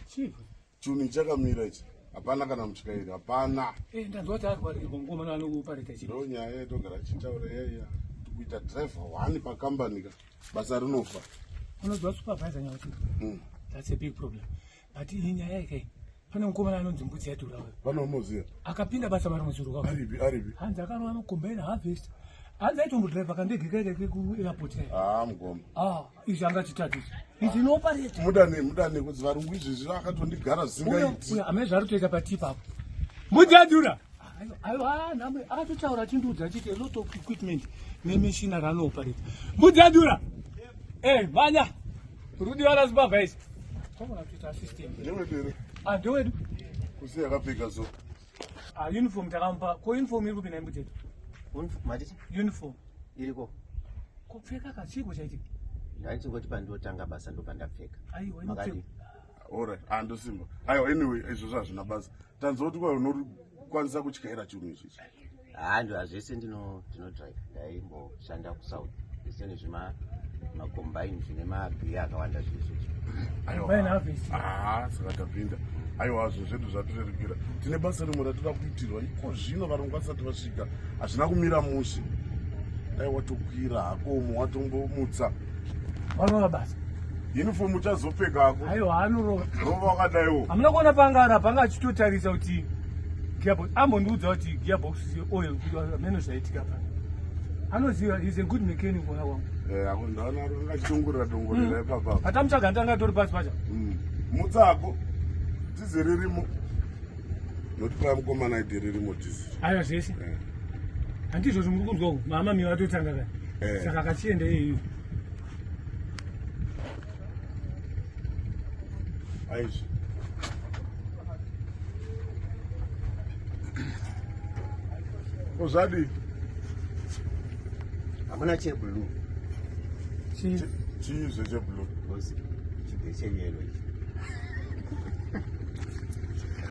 chaipa chuni chakamira ichi hapana kana mutyairi hapana ndanzwa kuti ngoma anokupareta chii ndo nyaya yatogara chitaura yaiya kuita driver 1 pakambani ka basa rinofa unozwa supervisor nyaya kuti that's a big problem but iyi nyaya yake pane mukomana anonzi mbudzi yadhura panomuziya akapinda basa marimuzuru aripi hanzi akanova combine harvest hanzi aitombodriva kandege kaiteke kuairport mugoma izvi angatitatisa izvi inopareta mudane kuti varungu izvezvi akatondigara zingaiti amene zvari kutoita patipapo mbudzi yadhura aiwa akatotaura achindiudza achiti a lot of equipment nemishina raanopareta mbudzi yadhura mhanya rudiwa rasupervise togona kutoita assistant ndewedere ndewedu kusi yakapfeka so uniform takamupa ko uniform iri kupinda imbudzi yedu matiti uniform iriko kupfeka kachiko chaiti ndaichingoti pandotanga basa ndopandapfeka aiwa makadi alright andosimba aiwa anyway izvozvo hazvina basa tanzwa kuti kwa unokwanisa kutyaira chinhu ichichi ndo hazvese ndinodrive ndaimboshanda kusouth zvisene macombine zvine mabhiya akawanda zvezvizvo saka tapinda aiwa zvo zvedu zvatirerekera tine basa rimwe ratoda kuitirwa iko zvino varungu vasati vasvika hazvina kumira mushe aiwa tokwira hakomo watombomutsa vanova basa uniform uchazopfekako aiwa anorova rova wakadaiwo hamuna kuona pangara panga achitotarisa kuti gearbox ambondiudza kuti gearbox oil amene zvaitika pana anoziva is a good mechanic mwana wangu ndaona anga achitongorera dongorera ipapapa atamutsvaga anga pasi pacha mutsako dhize ririmo noti paya mukomana aidhe ririmo dhize aiwa zvese handizvo zvomuri kunzwa mama miwa atotanga kani saka kachienda iyoyo aizvi ozvadi hamuna cheblue chiizve cheblue chibve cheyelo ichi